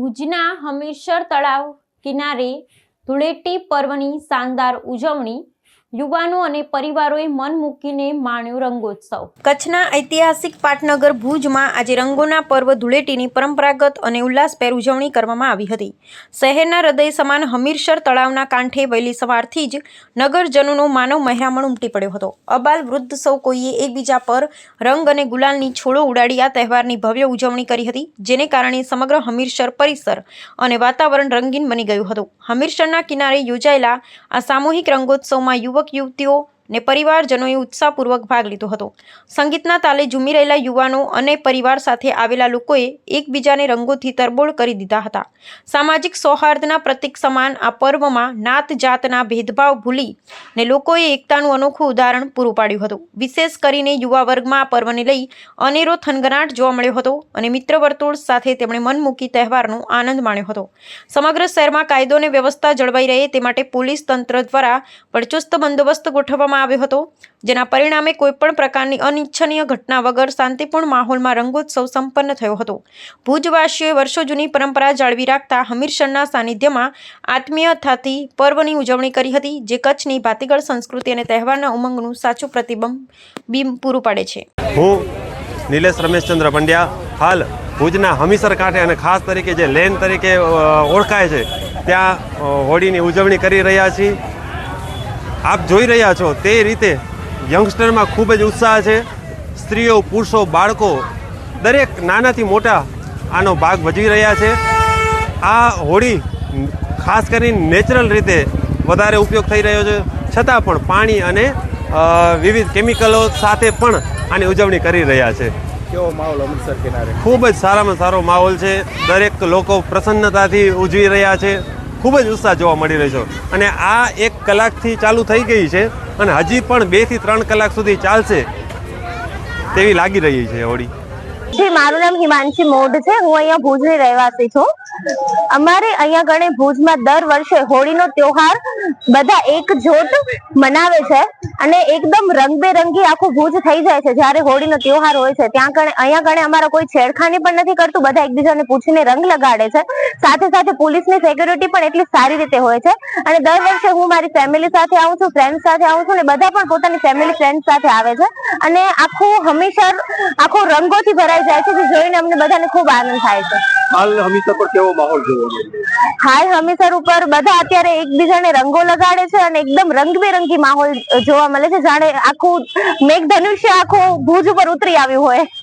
ભુજના હમીરસર તળાવ કિનારે ધૂળેટી પર્વની શાનદાર ઉજવણી, યુવાનો અને પરિવારોએ મન મૂકીને માણ્યો રંગોત્સવ। કચ્છના ઐતિહાસિક પાટનગર ભુજમાં આજે રંગોના પર્વ ધૂળેટીની પરંપરાગત અને ઉલ્લાસભેર ઉજવણી કરવામાં આવી હતી। શહેરના હૃદય સમાન હમીરસર તળાવના કાંઠે વહેલી સવારથી જ નગરજનોનો માનવ મહેરામણ ઉમટી પડ્યો હતો। અબાલ વૃદ્ધ સૌ કોઈએ એકબીજા પર રંગ અને ગુલાલની છોડો ઉડાડી આ તહેવારની ભવ્ય ઉજવણી કરી હતી, જેને કારણે સમગ્ર હમીરસર પરિસર અને વાતાવરણ રંગીન બની ગયું હતું। હમીરસરના કિનારે યોજાયેલા આ સામૂહિક રંગોત્સવમાં યુવક યુવતીઓ ને પરિવારજનોએ ઉત્સાહપૂર્વક ભાગ લીધો હતો। સંગીતના તાલે ઝૂમી રહેલા યુવાનો અને પરિવાર સાથે આવેલા લોકોએ એકબીજાને રંગોથી તરબોળ કરી દીધા હતા। સામાજિક સૌહાર્દના પ્રતીક સમાન આ પર્વમાં નાત જાતના ભેદભાવ ભૂલી ને લોકોએ એકતાનું અનોખું ઉદાહરણ પૂરું પાડ્યું હતું। વિશેષ કરીને યુવા વર્ગમાં આ પર્વને લઈ અનેરો થનગનાટ જોવા મળ્યો હતો અને મિત્ર વર્તુળ સાથે તેમણે મન મૂકી તહેવારનો આનંદ માણ્યો હતો। સમગ્ર શહેરમાં કાયદો અને વ્યવસ્થા જળવાઈ રહે તે માટે પોલીસ તંત્ર દ્વારા પડચુસ્ત બંદોબસ્ત ગોઠવવામાં આવ્યો હતો, જેના પરિણામે કોઈપણ પ્રકારની અનિચ્છનીય ઘટના વગર શાંતિપૂર્ણ માહોલમાં રંગોત્સવ સંપન્ન થયો હતો। ભુજવાસીઓએ વર્ષો જૂની પરંપરા જાળવી રાખતા હમીરસરના સાનિધ્યમાં આત્મીયતાથી પર્વની ઉજવણી કરી હતી, જે કચ્છની ભાતીગળ સંસ્કૃતિ અને તહેવારના ઉમંગનું સાચું પ્રતિબિંબ પૂરું પાડે છે। હું નિલેશ રમેશચંદ્ર પંડ્યા હાલ ભુજના હમીરસર કાંઠે અને ખાસ તરીકે જે લેન તરીકે ઓળખાય છે ત્યાં હોળીની ઉજવણી કરી રહ્યા છીએ। આપ જોઈ રહ્યા છો તે રીતે યંગસ્ટરમાં ખૂબ જ ઉત્સાહ છે। સ્ત્રીઓ, પુરુષો, બાળકો દરેક નાનાથી મોટા આનો ભાગ ભજવી રહ્યા છે। આ હોળી ખાસ કરીને નેચરલ રીતે વધારે ઉપયોગ થઈ રહ્યો છે, છતાં પણ પાણી અને વિવિધ કેમિકલો સાથે પણ આની ઉજવણી કરી રહ્યા છે। કેવો માહોલ હમીરસર કિનારે? ખૂબ જ સારામાં સારો માહોલ છે। દરેક લોકો પ્રસન્નતાથી ઉજવી રહ્યા છે। ખૂબ જ ઉત્સાહ જોવા મળી રહ્યો છે અને આ 1 કલાકથી ચાલુ થઈ ગઈ છે અને હજી પણ 2 થી 3 કલાક સુધી ચાલશે તેવી લાગી રહી છે હોળી। જી, મારું નામ હિમાંશી મોઢ છે। હું અહીંયા ભુજની રહેવાસી છું। અમારે અહીંયા ગણે ભુજમાં દર વર્ષે હોળીનો તહેવાર બધા એકજોટ મનાવે છે અને એકદમ રંગબેરંગી આખું ભુજ થઈ જાય છે જ્યારે હોળીનો તહેવાર હોય છે। ત્યાં અહીંયા ગણે અમારા કોઈ છેડખાની પણ નથી કરતું, બધા એકબીજાને પૂછીને રંગ લગાડે છે। સાથે સાથે પોલીસની સિક્યુરિટી પણ એટલી સારી રીતે હોય છે અને દર વર્ષે હું મારી ફેમિલી સાથે આવું છું, ફ્રેન્ડ સાથે આવું છું અને બધા પણ પોતાની ફેમિલી ફ્રેન્ડ સાથે આવે છે અને આખું હમીરસર આખું રંગોથી ભરાઈ જાય છે, જે જોઈને અમને બધાને ખૂબ આનંદ થાય છે। હાલ હમીરસર પર કેવો માહોલ જોવા મળે? હાલ હમીરસર ઉપર બધા અત્યારે એકબીજાને રંગો લગાડે છે અને એકદમ રંગબેરંગી માહોલ જોવા મળે છે, જાણે આખું મેઘધનુષ્ય આખું ભુજ ઉપર ઉતરી આવ્યું હોય।